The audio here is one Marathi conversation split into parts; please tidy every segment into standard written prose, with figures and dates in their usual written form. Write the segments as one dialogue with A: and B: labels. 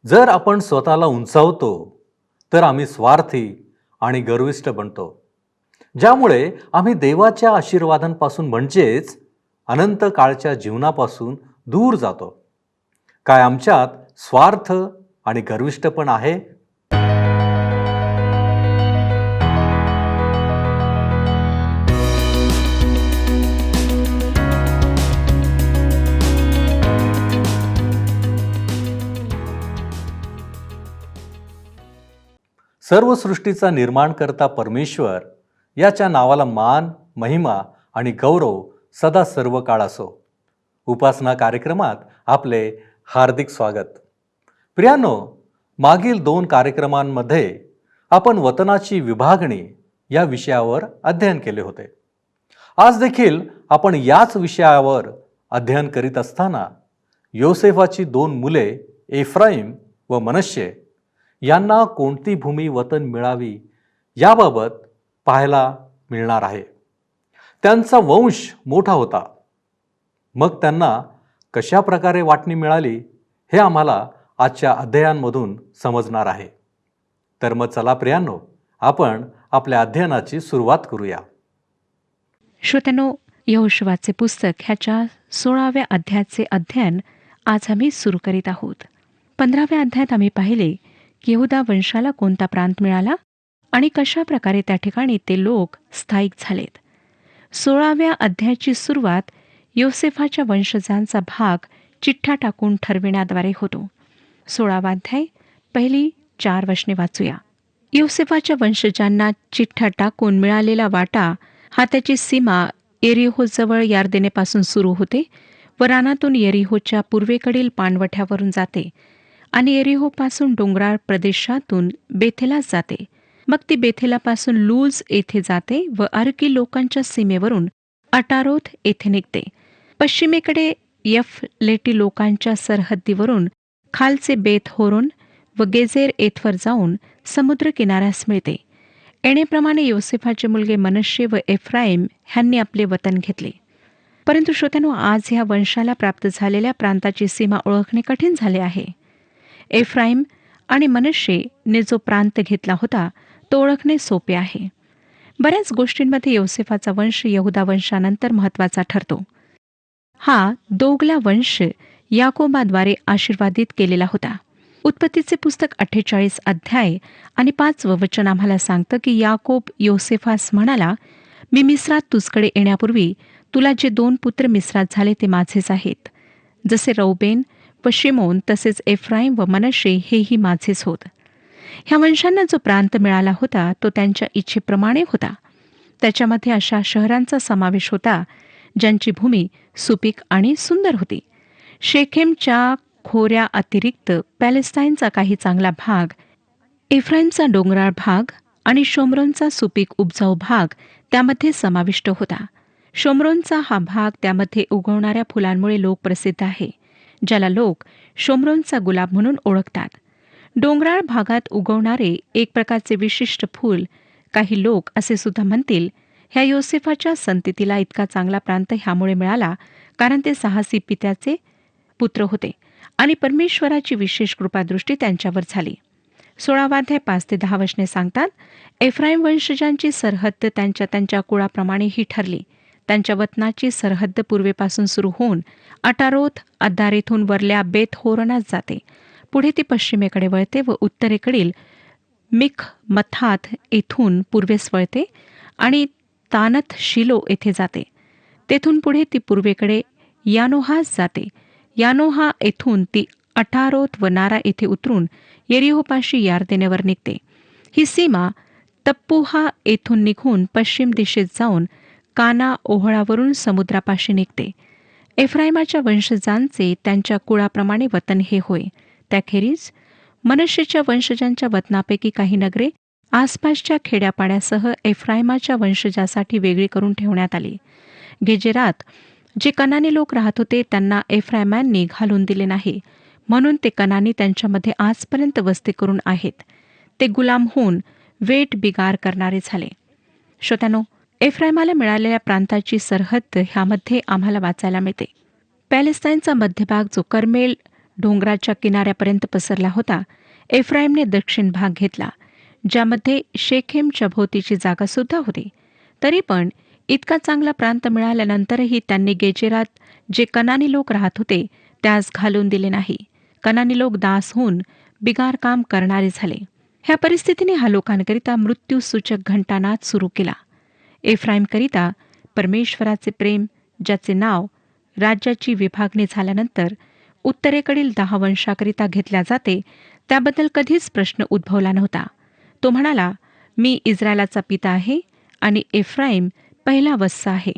A: जर आपण स्वतःला उंचावतो तर आम्ही स्वार्थी आणि गर्विष्ठ बनतो, ज्यामुळे आम्ही देवाच्या आशीर्वादांपासून म्हणजेच अनंत काळच्या जीवनापासून दूर जातो. काय आमच्यात स्वार्थ आणि गर्विष्ठपण आहे? सर्व सृष्टीचा निर्माणकर्ता परमेश्वर याच्या नावाला मान, महिमा आणि गौरव सदा सर्व काळ असो. उपासना कार्यक्रमात आपले हार्दिक स्वागत. प्रियानो, मागील 2 कार्यक्रमांमध्ये आपण वतनाची विभागणी या विषयावर अध्ययन केले होते. आज देखील आपण याच विषयावर अध्ययन करीत असताना योसेफाची 2 मुले एफ्राईम व मनश्शे यांना कोणती भूमी वतन मिळावी याबाबत पाहायला मिळणार आहे. त्यांचा वंश मोठा होता, मग त्यांना कशा प्रकारे वाटणी मिळाली हे आम्हाला आजच्या अध्ययनामधून समजणार आहे. तर मग चला प्रियांनो, आपण आपल्या अध्ययनाची सुरुवात करूया.
B: श्रोत्यांनो, यहोशुवाचे पुस्तक ह्याच्या 16व्या अध्यायाचे अध्ययन आज आम्ही सुरू करीत आहोत. 15व्या अध्यायात आम्ही पाहिले की यहुदा वंशाला कोणता प्रांत मिळाला आणि कशा प्रकारे त्या ठिकाणी ते लोक स्थायिक झालेत. 16व्या अध्यायाची सुरुवात योसेफाच्या वंशजांचा भाग चिठ्ठ्या टाकून ठरविण्याद्वारे होतो. 16वा अध्याय पहिली 4 वचने वाचूया. योसेफाच्या वंशजांना चिठ्ठ्या टाकून मिळालेला वाटा हा त्याची सीमा येरिहोजवळ यार्देनेपासून सुरू होते व रानातून येरिहोच्या पूर्वेकडील पाणवठ्यावरून जाते आणि येरिहोपासून डोंगराळ प्रदेशातून बेथेलास जाते. मग ती बेथेलापासून लूज येथे जाते व अर्की लोकांच्या सीमेवरून अटारोथ येथे निघते. पश्चिमेकडे यफलेटी लोकांच्या सरहद्दीवरून खालचे बेथ होरोन व गेजेर येथवर जाऊन समुद्र किनाऱ्यास मिळते. येणेप्रमाणे योसेफाचे मुलगे मनश्शे व एफ्राईम ह्यांनी आपले वतन घेतले. परंतु श्रोत्यांनो, आज ह्या वंशाला प्राप्त झालेल्या प्रांताची सीमा ओळखणे कठीण झाले आहे. एफ्राईम आणि मनश्शेने जो प्रांत घेतला होता तो ओळखणे सोपे आहे. बऱ्याच गोष्टींमध्ये योसेफाचा वंश यहुदा वंशानंतर महत्त्वाचा ठरतो. हा दोगला वंश याकोबाद्वारे आशीर्वादित केलेला होता. उत्पत्तीचे पुस्तक 48 अध्याय आणि 5वं वचन आम्हाला सांगतं की याकोब योसेफास म्हणाला, मी मिस्रात तुझकडे येण्यापूर्वी तुला जे 2 पुत्र मिस्रात झाले ते माझेच आहेत. जसे रौबेन व शिमोन तसेच एफ्राईम व मनश्शे हेही माझेच होत. ह्या वंशांना जो प्रांत मिळाला होता तो त्यांच्या इच्छेप्रमाणे होता. त्याच्यामध्ये अशा शहरांचा समावेश होता ज्यांची भूमी सुपीक आणि सुंदर होती. शेखेमच्या खोऱ्या अतिरिक्त पॅलेस्टाईनचा काही चांगला भाग, एफ्राईमचा डोंगराळ भाग आणि शोम्रोनचा सुपीक उपजाऊ भाग त्यामध्ये समाविष्ट होता. शोम्रोनचा हा भाग त्यामध्ये उगवणाऱ्या फुलांमुळे लोकप्रसिद्ध आहे, ज्याला लोक शोम्रोनचा गुलाब म्हणून ओळखतात. डोंगराळ भागात उगवणारे एक प्रकारचे विशिष्ट फूल, काही लोक असे सुद्धा म्हणतील, ह्या योसेफाच्या संततीला इतका चांगला प्रांत ह्यामुळे मिळाला कारण ते साहसी पित्याचे पुत्र होते आणि परमेश्वराची विशेष कृपादृष्टी त्यांच्यावर झाली. 16वा अध्याय 5 ते 10 वचने सांगतात, एफ्राईम वंशजांची सरहद्द त्यांच्या त्यांच्या कुळाप्रमाणे ही ठरली. त्यांच्या वतनाची सरहद्द पूर्वेपासून सुरू होऊन अटारोथ अद्दार येथून वरल्या बेथ होरनास जाते. पुढे ती पश्चिमेकडे वळते व उत्तरेकडील मिख मथात येथून पूर्वेस वळते आणि तानथ शिलो येथे जाते. तेथून पुढे ती पूर्वेकडे यानोहास जाते. यानोहा येथून ती अटारोथ व नारा येथे उतरून येरिहोपाशी यार्देनेवर निघते. ही सीमा तप्पुहा येथून निघून पश्चिम दिशेत जाऊन काना ओहळावरून समुद्रापाशी निघते. एफ्राईमाच्या वंशजांचे त्यांच्या कुळाप्रमाणे वतन हे होय. त्याखेरीज मनश्शेच्या वंशजांच्या वतनापैकी काही नगरे आसपासच्या खेड्यापाड्यासह एफ्राईमाच्या वंशजासाठी वेगळी करून ठेवण्यात आली. गेजेरात जे कनानी लोक राहत होते त्यांना एफ्राईमांनी घालून दिले नाही, म्हणून ते कनानी त्यांच्यामध्ये आजपर्यंत वस्ती करून आहेत. ते गुलाम होऊन वेट बिगार करणारे झाले. श्रोत्यानो, एफ्राईमाला मिळालेल्या प्रांताची सरहद्द ह्यामध्ये आम्हाला वाचायला मिळते. पॅलेस्टाईनचा मध्यभाग जो कर्मेल डोंगराच्या किनाऱ्यापर्यंत पसरला होता. एफ्राईमने दक्षिण भाग घेतला, ज्यामध्ये शेखेमच्या भोवतीची जागा सुद्धा होती. तरी पण इतका चांगला प्रांत मिळाल्यानंतरही त्यांनी गेजेरात जे कनानी लोक राहत होते त्यास घालून दिले नाही. कनानी लोक दास होऊन बिगार काम करणारे झाले. ह्या परिस्थितीने हा लोकांकरिता मृत्यूसूचक घंटानाद सुरू केला. एफ्राईमकरिता परमेश्वराचे प्रेम, ज्याचे नाव राज्याची विभागणी झाल्यानंतर उत्तरेकडील 10 वंशाकरिता घेतल्या जाते, त्याबद्दल कधीच प्रश्न उद्भवला नव्हता. तो म्हणाला, मी इस्रायलाचा पिता आहे आणि एफ्राईम पहिला वत्स आहे.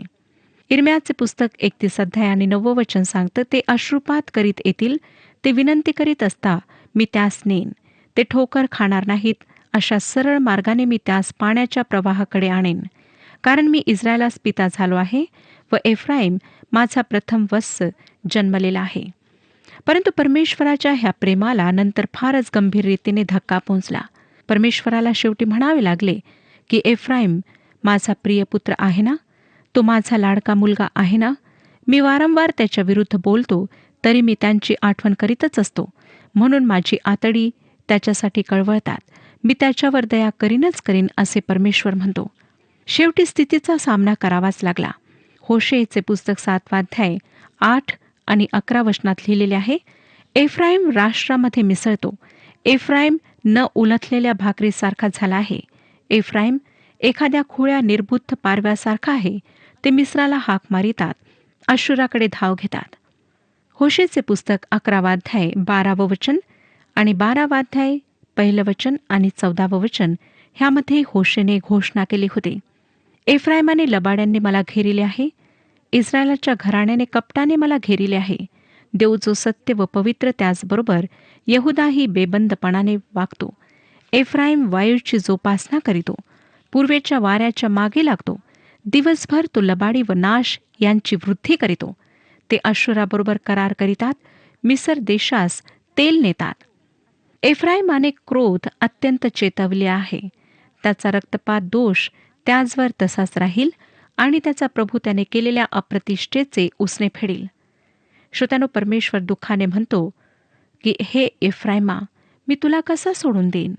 B: इर्म्याचे पुस्तक 31 अध्याय आणि 9 वचन सांगतं, ते अश्रुपात करीत येतील, ते विनंती करीत असता मी त्यास नेन. ते ठोकर खाणार नाहीत, अशा सरळ मार्गाने मी त्यास पाण्याच्या प्रवाहाकडे आणेन. कारण मी इस्रायलास पिता झालो आहे व एफ्राईम माझा प्रथम वत्स जन्मलेला आहे. परंतु परमेश्वराच्या ह्या प्रेमाला नंतर फारच गंभीर रीतीने धक्का पोहोचला. परमेश्वराला शेवटी म्हणावे लागले की एफ्राईम माझा प्रिय पुत्र आहे ना, तो माझा लाडका मुलगा आहे ना. मी वारंवार त्याच्या विरुद्ध बोलतो, तरी मी त्यांची आठवण करीतच असतो. म्हणून माझी आतडी त्याच्यासाठी कळवळतात. मी त्याच्यावर दया करीनच करीन, असे परमेश्वर म्हणतो. शेवटी स्थितीचा सामना करावाच लागला. होशेचे पुस्तक 7 अध्याय 8 आणि 11 वचनात लिहिलेले आहे, एफ्राईम राष्ट्रामध्ये मिसळतो. एफ्राईम न उलथलेल्या भाकरीसारखा झाला आहे. एफ्राईम एखाद्या खुळ्या निर्बुद्ध पारव्यासारखा आहे. ते मिस्राला हाक मारितात, अश्शूराकडे धाव घेतात. होशेचे पुस्तक 11 अध्याय 12 वचन आणि 12 अध्याय 1 वचन आणि 14 वचन ह्यामध्ये होशेने घोषणा केली होती, एफ्राईमाने लबाड्यांनी मला घेरिले आहे. इस्रायलाच्या घराण्याने कपटाने मला घेरिले आहे. देव जो सत्य व पवित्र, त्याचबरोबर यहुदाही बेबंदपणाने वागतो. एफ्राईम वायूची जोपासना करीतो, पूर्वेच्या वाऱ्याच्या मागे लागतो. दिवसभर तो लबाडी व नाश यांची वृद्धी करीतो. ते अश्शूराबरोबर करार करीतात, मिसर देशास तेल नेतात. एफ्राईमाने क्रोध अत्यंत चेतवले आहे. त्याचा रक्तपात दोष त्याचवर तसाच राहील आणि त्याचा प्रभू त्याने केलेल्या अप्रतिष्ठेचे उसने फेडील. श्रोत्यानो, परमेश्वर दुःखाने म्हणतो की हे एफ्राईमा, मी तुला कसा सोडून देईन.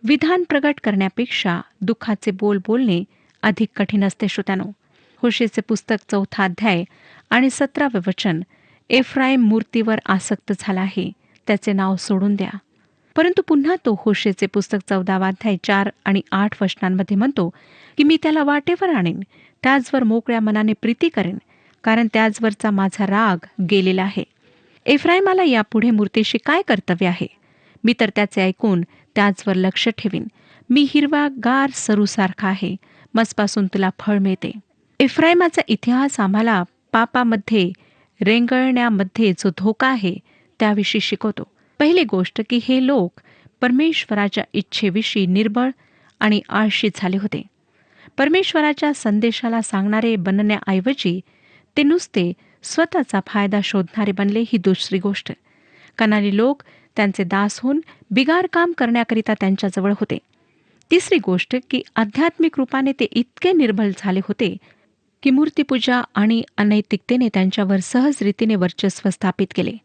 B: विधान प्रगट करण्यापेक्षा दुःखाचे बोल बोलणे अधिक कठीण असते. श्रोत्यानो, होशेचे पुस्तक 4 अध्याय आणि 17 वचन, एफ्राईम मूर्तीवर आसक्त झाला आहे, त्याचे नाव सोडून द्या. परंतु पुन्हा तो होशेचे पुस्तक 14 अध्याय 4 आणि 8 वचनांमध्ये म्हणतो की मी त्याला वाटेवर आणेन, त्याचवर मोकळ्या मनाने प्रीती करेन, कारण त्याचवरचा माझा राग गेलेला आहे. एफ्राईमाला यापुढे मूर्तीशी काय कर्तव्य आहे. मी तर त्याचे ऐकून त्याचवर लक्ष ठेवीन. मी हिरवागार सरूसारखा आहे, मजपासून तुला फळ मिळते. एफ्राईमाचा इतिहास आम्हाला पापामध्ये रेंगळण्यामध्ये जो धोका आहे त्याविषयी शिकवतो. पहिली गोष्ट की हे लोक परमेश्वराच्या इच्छेविषयी निर्बळ आणि आळशी झाले होते. परमेश्वराच्या संदेशाला सांगणारे बनण्याऐवजी ते नुसते स्वतःचा फायदा शोधणारे बनले, ही दुसरी गोष्ट. कनानी लोक त्यांचे दास होऊन बिगार काम करण्याकरिता त्यांच्याजवळ होते. तिसरी गोष्ट की आध्यात्मिक रूपाने ते इतके निर्बल झाले होते की मूर्तीपूजा आणि अनैतिकतेने त्यांच्यावर सहज रीतीने वर्चस्व स्थापित केले.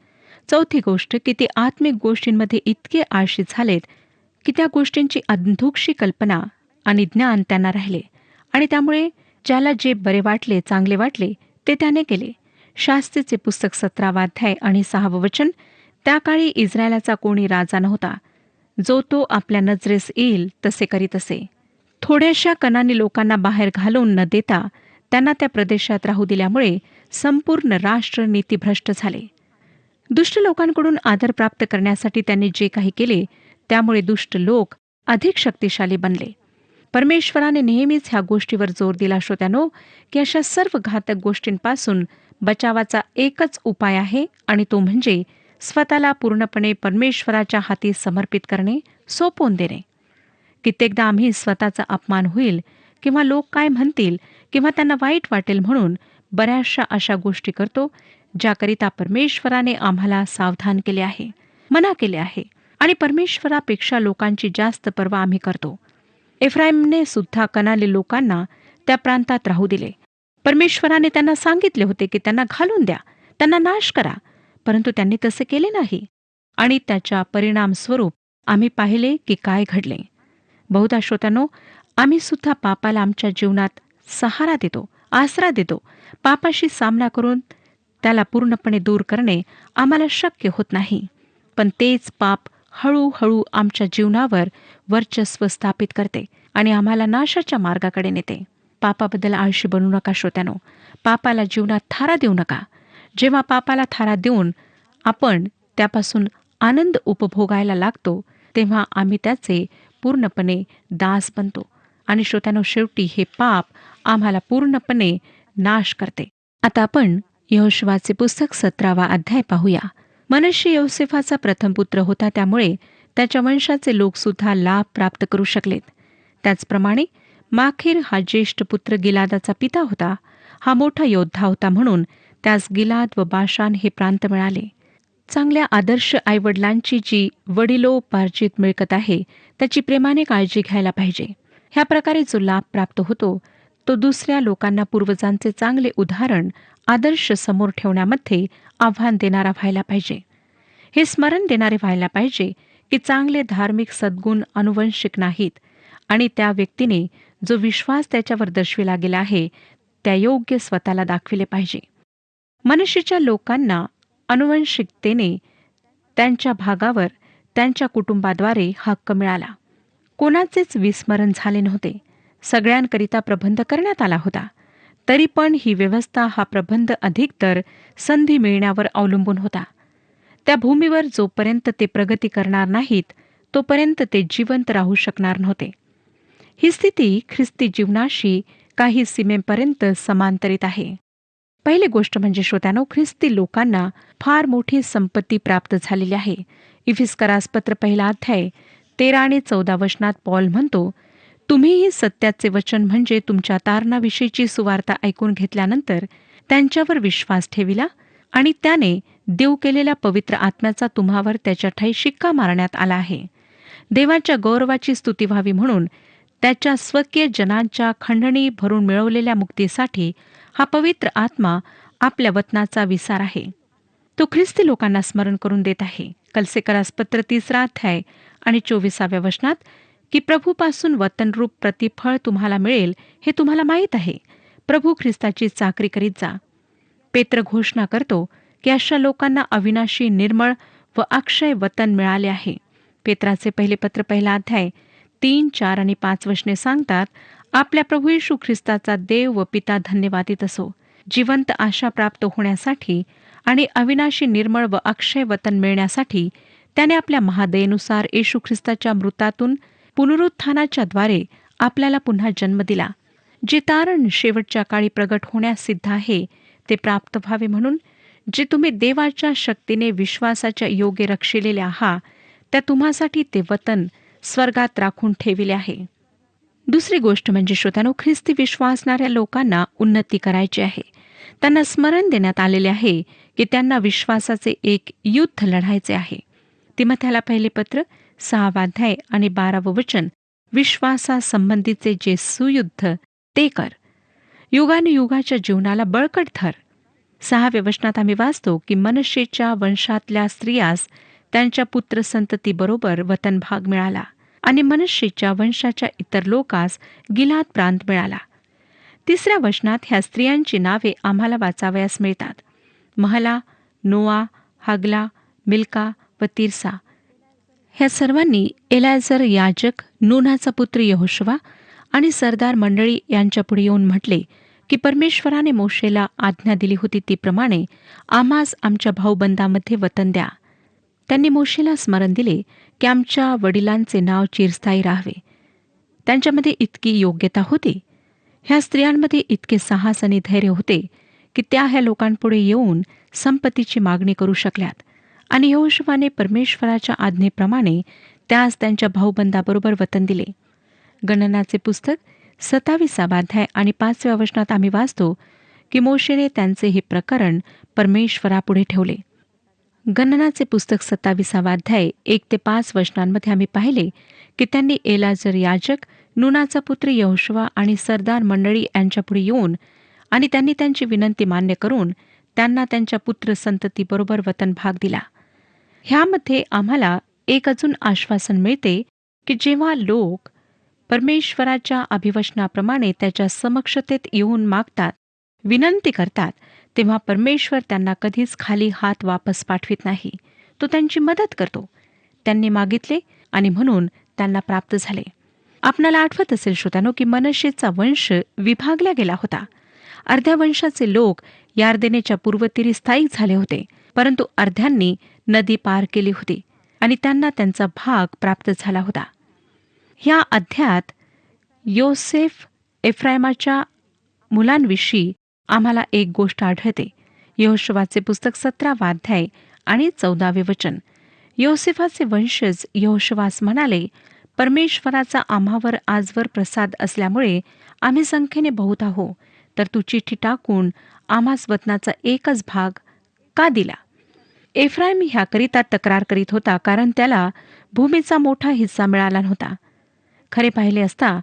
B: चौथी गोष्ट की ते आत्मिक गोष्टींमध्ये इतके आळशी झालेत की त्या गोष्टींची अंधुकशी कल्पना आणि ज्ञान त्यांना राहिले आणि त्यामुळे ज्याला जे बरे वाटले, चांगले वाटले, ते त्याने केले. शास्त्रीचे पुस्तक 17 अध्याय आणि 6 वचन, त्या काळी इस्रायलाचा कोणी राजा नव्हता, जो तो आपल्या नजरेस येईल तसे करीत असे. थोड्याशा कनानी लोकांना बाहेर घालवून न देता त्यांना त्या प्रदेशात राहू दिल्यामुळे संपूर्ण राष्ट्र नीतिभ्रष्ट झाले. दुष्ट लोकांकडून आदर प्राप्त करण्यासाठी त्यांनी जे काही केले त्यामुळे दुष्ट लोक अधिक शक्तिशाली बनले. परमेश्वराने नेहमीच ह्या गोष्टीवर जोर दिला श्रोत्यानो, की अशा सर्व घातक गोष्टींपासून बचावाचा एकच उपाय आहे आणि तो म्हणजे स्वतःला पूर्णपणे परमेश्वराच्या हाती समर्पित करणे, सोपवून देणे. कित्येकदा आम्ही स्वतःचा अपमान होईल किंवा लोक काय म्हणतील किंवा त्यांना वाईट वाटेल म्हणून बऱ्याचशा अशा गोष्टी करतो ज्याकरिता परमेश्वराने आम्हाला सावधान केले आहे, मना केले आहे आणि परमेश्वरापेक्षा लोकांची जास्त पर्वा आम्ही करतो. एफ्राईमने सुद्धा कनानी लोकांना त्या प्रांतात राहू दिले. परमेश्वराने त्यांना सांगितले होते की त्यांना घालून द्या, त्यांना नाश करा. परंतु त्यांनी तसे केले नाही आणि त्याच्या परिणामस्वरूप आम्ही पाहिले की काय घडले. बहुधा श्रोत्यानो, आम्ही सुद्धा पापाला आमच्या जीवनात सहारा देतो, आसरा देतो. पापाशी सामना करून त्याला पूर्णपणे दूर करणे आम्हाला शक्य होत नाही. पण तेच पाप हळूहळू आमच्या जीवनावर वर्चस्व स्थापित करते आणि आम्हाला नाशाच्या मार्गाकडे नेते. पापाबद्दल आळशी बनू नका श्रोत्यानो. पापाला जीवनात थारा देऊ नका. जेव्हा पापाला थारा देऊन आपण त्यापासून आनंद उपभोगायला लागतो, तेव्हा आम्ही त्याचे पूर्णपणे दास बनतो आणि श्रोत्यानो, शेवटी हे पाप आम्हाला पूर्णपणे नाश करते. आता आपण यहोशुवाचे पुस्तक 17वा अध्याय पाहूया. मनश्शे योसेफाचा प्रथम पुत्र होता, त्यामुळे त्याच्या वंशाचे लोक सुद्धा लाभ प्राप्त करू शकलेत. त्याचप्रमाणे माखीर हा ज्येष्ठ पुत्र गिलादाचा पिता होता. हा मोठा योद्धा होता, म्हणून त्यास गिलाद व बाशान हे प्रांत मिळाले. चांगल्या आदर्श आईवडिलांची जी वडिलोपार्जित मिळकत आहे, त्याची प्रेमाने काळजी घ्यायला पाहिजे. ह्या प्रकारे जो लाभ प्राप्त होतो, तो दुसऱ्या लोकांना पूर्वजांचे चांगले उदाहरण, आदर्श समोर ठेवण्यामध्ये आव्हान देणारा व्हायला पाहिजे. हे स्मरण देणारे व्हायला पाहिजे की चांगले धार्मिक सद्गुण अनुवंशिक नाहीत आणि त्या व्यक्तीने जो विश्वास त्याच्यावर दर्शविला गेला आहे, त्या योग्य स्वतःला दाखविले पाहिजे. मनश्शेच्या लोकांना अनुवंशिकतेने त्यांच्या भागावर त्यांच्या कुटुंबाद्वारे हक्क मिळाला. कोणाचेच विस्मरण झाले नव्हते. सगळ्यांकरिता प्रबंध करण्यात आला होता. तरी पण ही व्यवस्था, हा प्रबंध अधिकतर संधी मिळण्यावर अवलंबून होता. त्या भूमीवर जोपर्यंत ते प्रगती करणार नाहीत, तोपर्यंत ते जिवंत राहू शकणार नव्हते. ही स्थिती ख्रिस्ती जीवनाशी काही सीमेपर्यंत समांतरित आहे. पहिली गोष्ट म्हणजे श्रोत्यानो, ख्रिस्ती लोकांना फार मोठी संपत्ती प्राप्त झालेली आहे. इफिस्करास पत्र 1 अध्याय 13 आणि 14 वचनात पॉल म्हणतो, तुम्हीही सत्याचे वचन म्हणजे तुमच्या तारणाविषयीची सुवार्ता ऐकून घेतल्यानंतर त्यांच्यावर विश्वास ठेविला आणि त्याने देव केलेल्या पवित्र आत्म्याचा तुम्हावर त्याच्या ठायी शिक्का मारण्यात आला आहे. देवाच्या गौरवाची स्तुती व्हावी म्हणून त्याच्या स्वकीय जनांच्या खंडणी भरून मिळवलेल्या मुक्तीसाठी हा पवित्र आत्मा आपल्या वचनाचा विसार आहे. तो ख्रिस्ती लोकांना स्मरण करून देत आहे. कलसेकरास पत्र 3 अध्याय आणि 24व्या वचनात की प्रभूपासून वतनरूप प्रतिफळ तुम्हाला मिळेल हे तुम्हाला माहीत आहे. प्रभू ख्रिस्ताची चाकरी करीत जा. पेत्र घोषणा करतो की अशा लोकांना अविनाशी, निर्मळ व अक्षय वतन मिळाले आहे. पेत्राचे पहिले पत्र 1 अध्याय 3, 4 आणि 5 वचने सांगतात, आपल्या प्रभू येशू ख्रिस्ताचा देव व पिता धन्यवादित असो. जिवंत आशा प्राप्त होण्यासाठी आणि अविनाशी, निर्मळ व अक्षय वतन मिळण्यासाठी त्याने आपल्या महादयेनुसार येशू ख्रिस्ताच्या मृतातून पुनरुत्थानाच्या द्वारे आपल्याला पुन्हा जन्म दिला. जे तारण शेवटच्या काळी प्रगट होण्यास सिद्ध आहे, ते प्राप्त व्हावे म्हणून जे तुम्ही देवाच्या शक्तीने विश्वासाच्या योगे रक्षिलेले आहात, त्या तुम्हासाठी ते वतन स्वर्गात राखून ठेविले आहे. दुसरी गोष्ट म्हणजे श्रोत्यानो, ख्रिस्ती विश्वासणाऱ्या लोकांना उन्नती करायची आहे. त्यांना स्मरण देण्यात आलेले आहे की त्यांना विश्वासाचे एक युद्ध लढायचे आहे. तिमोथेला पहिले पत्र 6 अध्याय आणि 12 वचन, विश्वासासंबंधीचे जे सुयुद्ध ते कर. युगानुयुगाच्या जीवनाला बळकट धर. 6व्या वचनात आम्ही वाचतो की मनश्शेच्या वंशातल्या स्त्रियास त्यांच्या पुत्रसंततीबरोबर वतन भाग मिळाला आणि मनश्शेच्या वंशाच्या इतर लोकास गिलाद प्रांत मिळाला. 3ऱ्या वचनात ह्या स्त्रियांची नावे आम्हाला वाचावयास मिळतात. महला, नोआ, हागला, मिल्का व तिर्सा. ह्या सर्वांनी एलाझर याजक, नूनाचा पुत्र यहोशुवा आणि सरदार मंडळी यांच्यापुढे येऊन म्हटले की परमेश्वराने मोशेला आज्ञा दिली होती ती प्रमाणे आम्हास आमच्या भाऊबंदामध्ये वतन द्या. त्यांनी मोशेला स्मरण दिले की आमच्या वडिलांचे नाव चिरस्थायी राहावे. त्यांच्यामध्ये इतकी योग्यता होती, ह्या स्त्रियांमध्ये इतके साहस आणि धैर्य होते की त्या ह्या लोकांपुढे येऊन संपत्तीची मागणी करू शकल्यात आणि यहोशुवाने परमेश्वराच्या आज्ञेप्रमाणे त्यास त्यांच्या भाऊबंदाबरोबर वतन दिले. गणनाचे पुस्तक 27 अध्याय आणि 5व्या वचनात आम्ही वाचतो की मोशेने त्यांचे हे प्रकरण परमेश्वरापुढे ठेवले. गणनाचे पुस्तक 27 अध्याय 1 ते 5 वचनांमध्ये आम्ही पाहिले की त्यांनी एलाझर याजक, नूनाचा पुत्र यहोशुवा आणि सरदार मंडळी यांच्यापुढे येऊन आणि त्यांनी त्यांची विनंती मान्य करून त्यांना त्यांच्या पुत्र संततीबरोबर वतन भाग दिला. ह्यामध्ये आम्हाला एक अजून आश्वासन मिळते की जेव्हा लोक परमेश्वराच्या अभिवचनाप्रमाणे त्याच्या समक्षतेत येऊन मागतात, विनंती करतात, तेव्हा परमेश्वर त्यांना कधीच खाली हात वापस पाठवित नाही. तो त्यांची मदत करतो. त्यांनी मागितले आणि म्हणून त्यांना प्राप्त झाले. आपणाला आठवत असेल श्रोत्यानो की मनश्शेचा वंश विभागला गेला होता. अर्ध्या वंशाचे लोक यार्देनेच्या पूर्वतीरी स्थायिक झाले होते, परंतु अर्ध्यांनी नदी पार केली होती आणि त्यांना त्यांचा भाग प्राप्त झाला होता. ह्या अध्यायात योसेफ एफ्रायमाच्या मुलांविषयी आम्हाला एक गोष्ट आढळते. यहोशुवाचे पुस्तक 17वा अध्याय आणि 14वे वचन. योसेफाचे वंशज यहोशुवास म्हणाले, परमेश्वराचा आम्हावर आजवर प्रसाद असल्यामुळे आम्ही संख्येने बहुत आहो, तर तू चिठ्ठी टाकून आम्हास वतनाचा एकच भाग का दिला? एफ्राईम ह्याकरिता तक्रार करीत होता, कारण त्याला भूमीचा मोठा हिस्सा मिळाला नव्हता. खरे पाहिले असता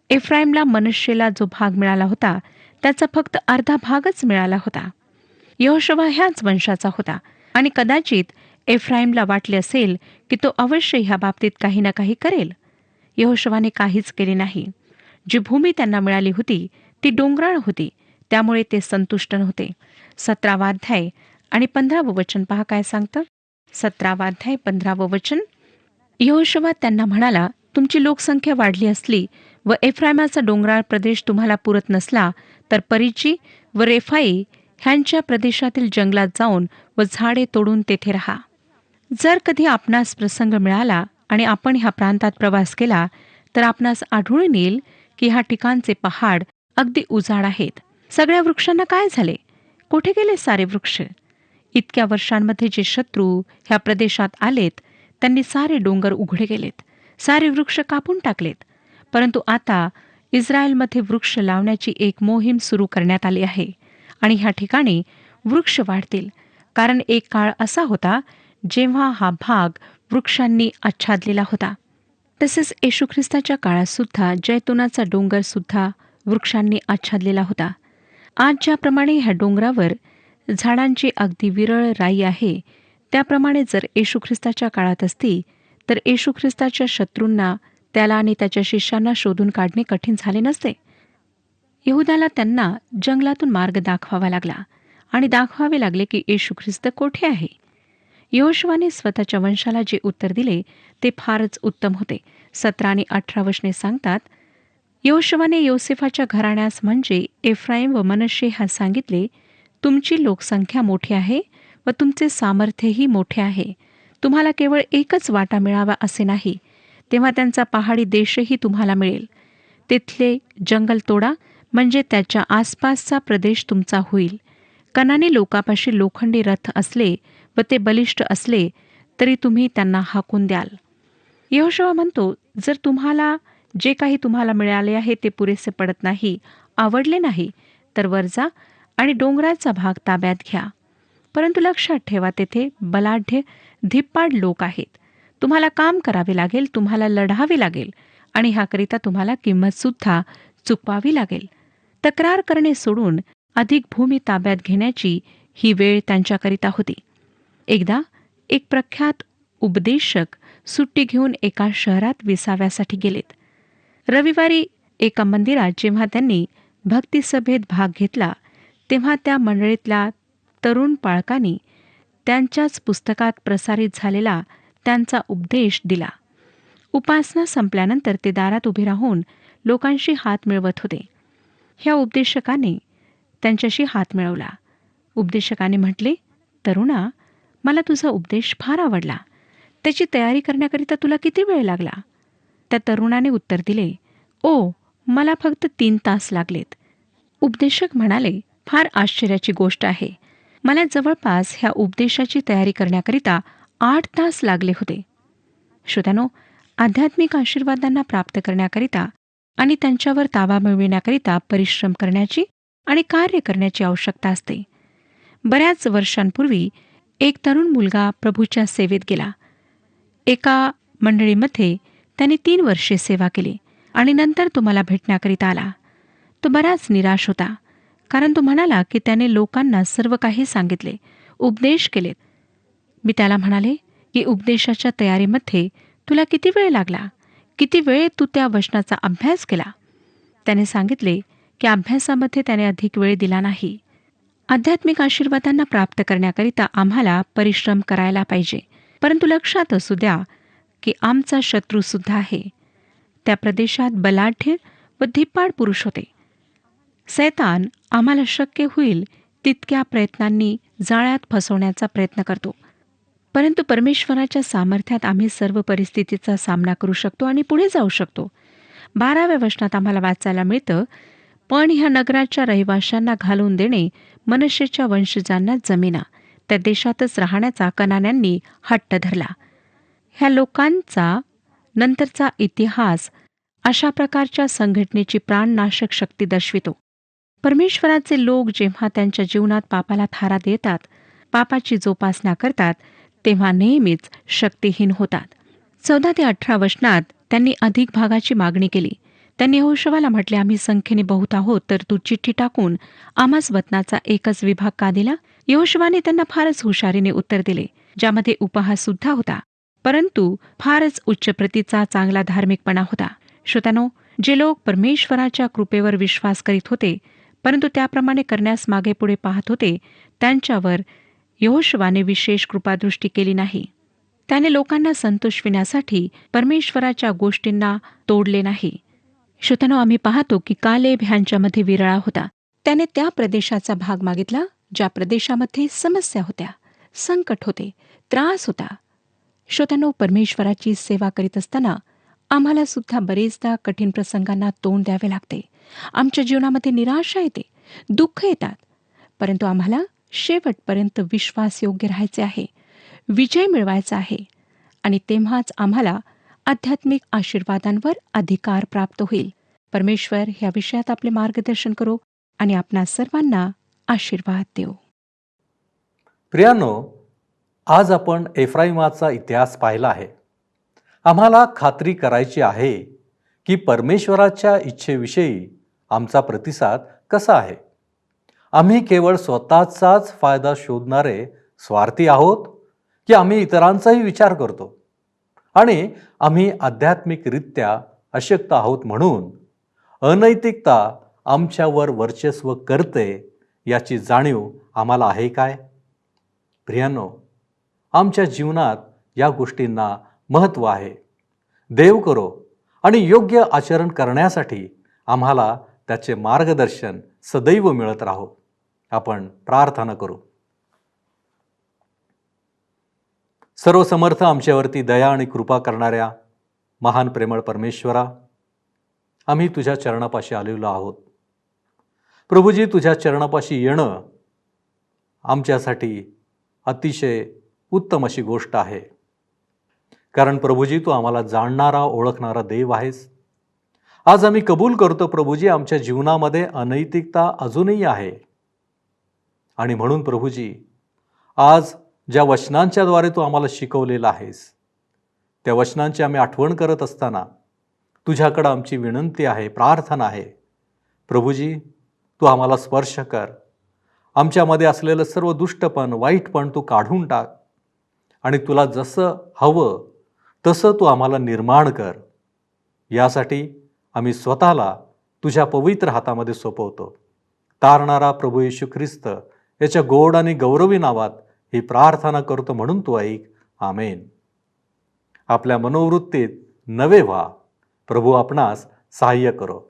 B: एफ्राईमला मनश्शेला जो भाग मिळाला होता त्याचा फक्त अर्धा भागच मिळाला होता. यहोशुवा ह्याच वंशाचा होता आणि कदाचित एफ्राईमला वाटले असेल की तो अवश्य ह्या बाबतीत काही ना काही करेल. यहोशुवाने काहीच केले नाही. जी भूमी त्यांना मिळाली होती ती डोंगराळ होती, त्यामुळे ते संतुष्ट नव्हते. 17वा अध्याय आणि 15वं वचन पहा काय सांगतं. 17वा अध्याय 15वं वचन. यहोशुवा त्यांना म्हणाला, तुमची लोकसंख्या वाढली असली व एफ्रायमाचा डोंगराळ प्रदेश तुम्हाला पुरत नसला तर परिची व रेफाई ह्यांच्या प्रदेशातील जंगलात जाऊन व झाडे तोडून तेथे राहा. जर कधी आपणास प्रसंग मिळाला आणि आपण ह्या प्रांतात प्रवास केला तर आपणास आढळून येईल की ह्या ठिकाणचे पहाड अगदी उजाड आहेत. सगळ्या वृक्षांना काय झाले? कुठे गेले सारे वृक्ष? इतक्या वर्षांमध्ये जे शत्रू ह्या प्रदेशात आलेत त्यांनी सारे डोंगर उघडे गेलेत, सारे वृक्ष कापून टाकलेत. परंतु आता इस्रायलमध्ये वृक्ष लावण्याची एक मोहीम सुरू करण्यात आली आहे आणि ह्या ठिकाणी वृक्ष वाढतील, कारण एक काळ असा होता जेव्हा हा भाग वृक्षांनी आच्छादलेला होता. तसेच येशू ख्रिस्ताच्या काळात सुद्धा जैतुनाचा डोंगर सुद्धा वृक्षांनी आच्छादलेला होता. आज ज्याप्रमाणे ह्या डोंगरावर झाडांची अगदी विरळ राई आहे, त्याप्रमाणे जर येशू ख्रिस्ताच्या काळात असती तर येशू ख्रिस्ताच्या शत्रूंना त्याला आणि त्याच्या शिष्यांना शोधून काढणे कठीण झाले नसते. यहुदाला त्यांना जंगलातून मार्ग दाखवावा लागला आणि दाखवावे लागले की येशू ख्रिस्त कोठे आहे. यहोशुवाने स्वतःच्या वंशाला जे उत्तर दिले ते फारच उत्तम होते. 17 आणि 18 वचने सांगतात, यहोशुवाने योसेफाच्या घराण्यास म्हणजे एफ्राईम व मनश्शे ह्यास सांगितले, तुमची लोकसंख्या मोठी आहे व तुमचे सामर्थ्यही मोठे आहे. तुम्हाला केवळ एकच वाटा मिळावा असे नाही, तेव्हा त्यांचा पहाडी देशही तुम्हाला मिळेल. तिथले जंगल तोडा, म्हणजे त्याच्या आसपासचा प्रदेश तुमचा होईल. कनानी लोकापाशी लोखंडी रथ असले व ते बलिष्ठ असले तरी तुम्ही त्यांना हाकून द्याल. यहोशुवा म्हणतो, जर तुम्हाला जे काही तुम्हाला मिळाले आहे ते पुरेसे पडत नाही, आवडले नाही, तर वर जा आणि डोंगराचा भाग ताब्यात घ्या. परंतु लक्षात ठेवा, तेथे बलाढ्य धिप्पाड लोक आहेत. तुम्हाला काम करावे लागेल, तुम्हाला लढावे लागेल आणि ह्याकरिता तुम्हाला किंमतसुद्धा चुकवावी लागेल. तक्रार करणे सोडून अधिक भूमी ताब्यात घेण्याची ही वेळ त्यांच्याकरिता होती. एकदा एक प्रख्यात उपदेशक सुट्टी घेऊन एका शहरात विसाव्यासाठी गेलेत. रविवारी एका मंदिरात जेव्हा त्यांनी भक्तिसभेत भाग घेतला तेव्हा त्या मंडळीतल्या तरुण पाळकांनी त्यांच्याच पुस्तकात प्रसारित झालेला त्यांचा उपदेश दिला. उपासना संपल्यानंतर ते दारात उभे राहून लोकांशी हात मिळवत होते. ह्या उपदेशकाने त्यांच्याशी हात मिळवला. उपदेशकाने म्हटले, तरुणा, मला तुझा उपदेश फार आवडला. त्याची तयारी करण्याकरिता तुला किती वेळ लागला? त्या तरुणाने उत्तर दिले, ओ, मला फक्त 3 तास लागलेत. उपदेशक म्हणाले, फार आश्चर्याची गोष्ट आहे. मला जवळपास ह्या उपदेशाची तयारी करण्याकरिता 8 तास लागले होते. श्रोत्यानो, आध्यात्मिक आशीर्वादांना प्राप्त करण्याकरिता आणि त्यांच्यावर ताबा मिळविण्याकरिता परिश्रम करण्याची आणि कार्य करण्याची आवश्यकता असते. बऱ्याच वर्षांपूर्वी एक तरुण मुलगा प्रभूच्या सेवेत गेला. एका मंडळीमध्ये त्याने 3 वर्षे सेवा केली आणि नंतर तो मला भेटण्याकरिता आला. तो बराच निराश होता, कारण तो म्हणाला की त्याने लोकांना सर्व काही सांगितले, उपदेश केलेत. मी त्याला म्हणाले की उपदेशाच्या तयारीमध्ये तुला किती वेळ लागला? किती वेळ तू त्या वचनाचा अभ्यास केला? त्याने सांगितले की अभ्यासामध्ये त्याने अधिक वेळ दिला नाही. आध्यात्मिक आशीर्वादांना प्राप्त करण्याकरिता आम्हाला परिश्रम करायला पाहिजे. परंतु लक्षात असू द्या की आमचा शत्रूसुद्धा आहे. त्या प्रदेशात बलाढ्य व धिप्पाड पुरुष होते. सैतान आम्हाला शक्य होईल तितक्या प्रयत्नांनी जाळ्यात फसवण्याचा प्रयत्न करतो. परंतु परमेश्वराच्या सामर्थ्यात आम्ही सर्व परिस्थितीचा सामना करू शकतो आणि पुढे जाऊ शकतो. 12व्या वचनात आम्हाला वाचायला मिळतं, पण ह्या नगराच्या रहिवाशांना घालून देणे मनश्शेच्या वंशजांना जमिना, त्या देशातच राहण्याचा कनान्यांनी हट्ट धरला. ह्या लोकांचा नंतरचा इतिहास अशा प्रकारच्या संघटनेची प्राणनाशक शक्ती दर्शवितो. परमेश्वराचे लोक जेव्हा त्यांच्या जीवनात पापाला थारा देतात, पापाची जोपासना करतात, तेव्हा नेहमीच शक्तिहीन होतात. 14 ते 18 वचनात त्यांनी अधिक भागाची मागणी केली. त्यांनी यहोशुवाला म्हटले, आम्ही संख्येने बहुत आहोत, तर तू चिठ्ठी टाकून आम्हास वतनाचा एकच विभाग का दिला? यहोशुवाने त्यांना फारच हुशारीने उत्तर दिले, ज्यामध्ये उपहास सुद्धा होता, परंतु फारच उच्च प्रतीचा चांगला धार्मिकपणा होता. श्रोत्यानो, जे लोक परमेश्वराच्या कृपेवर विश्वास करीत होते, परंतु त्याप्रमाणे करण्यास मागे पुढे पाहत होते, त्यांच्यावर यहोशुवाने विशेष कृपादृष्टी केली नाही. त्याने लोकांना संतोषविण्यासाठी परमेश्वराच्या गोष्टींना तोडले नाही. श्रोत्यानो, आम्ही पाहतो की कालेब ह्यांच्यामध्ये विरळा होता. त्याने त्या प्रदेशाचा भाग मागितला ज्या प्रदेशामध्ये समस्या होत्या, संकट होते, त्रास होता. श्रोत्यानो, परमेश्वराची सेवा करीत असताना आम्हाला सुद्धा बरेचदा कठीण प्रसंगांना तोंड द्यावे लागते. आमच्या जीवनामध्ये निराशा येते, दुःख येतात, परंतु आम्हाला शेवटपर्यंत विश्वासयोग्य राहायचे आहे, विजय मिळवायचा आहे, आणि तेव्हाच आम्हाला आध्यात्मिक आशीर्वादांवर अधिकार प्राप्त होईल. परमेश्वर ह्या विषयात आपले मार्गदर्शन करो आणि आपणा सर्वांना आशीर्वाद देऊ.
A: प्रियांनो, आज आपण एफ्राईमाचा इतिहास पाहिला आहे. आम्हाला खात्री करायची आहे की परमेश्वराच्या इच्छेविषयी आमचा प्रतिसाद कसा आहे. आम्ही केवळ स्वतःचाच फायदा शोधणारे स्वार्थी आहोत की आम्ही इतरांचाही विचार करतो आणि आम्ही आध्यात्मिकरित्या अशक्त आहोत म्हणून अनैतिकता आमच्यावर वर्चस्व करते याची जाणीव आम्हाला आहे काय? प्रियांनो, आमच्या जीवनात या गोष्टींना महत्त्व आहे. देव करो आणि योग्य आचरण करण्यासाठी आम्हाला त्याचे मार्गदर्शन सदैव मिळत राहो. आपण प्रार्थना करू. सर्वसमर्थ आमच्यावरती दया आणि कृपा करणाऱ्या महान प्रेमळ परमेश्वरा, आम्ही तुझ्या चरणापाशी आलेलो आहोत. प्रभूजी, तुझ्या चरणापाशी येणं आमच्यासाठी अतिशय उत्तम अशी गोष्ट आहे. कारण प्रभूजी, तू आम्हाला जाणणारा, ओळखणारा देव आहेस. आज आम्ही कबूल करतो प्रभूजी, आमच्या जीवनामध्ये अनैतिकता अजूनही आहे. आणि म्हणून प्रभूजी, आज ज्या वचनांच्याद्वारे तू आम्हाला शिकवलेलं आहेस, त्या वचनांची आम्ही आठवण करत असताना तुझ्याकडं आमची विनंती आहे, प्रार्थना आहे. प्रभूजी, तू आम्हाला स्पर्श कर. आमच्यामध्ये असलेलं सर्व दुष्टपण, वाईटपण तू काढून टाक आणि तुला जसं हवं तसं तू आम्हाला निर्माण कर. यासाठी आम्ही स्वतःला तुझ्या पवित्र हातामध्ये सोपवतो. तारणारा प्रभू येशू ख्रिस्त याच्या गोड आणि गौरवी नावात ही प्रार्थना करतो, म्हणून तू ऐक. आमेन. आपल्या मनोवृत्तीत नवे व्हा. प्रभू आपणास सहाय्य करो.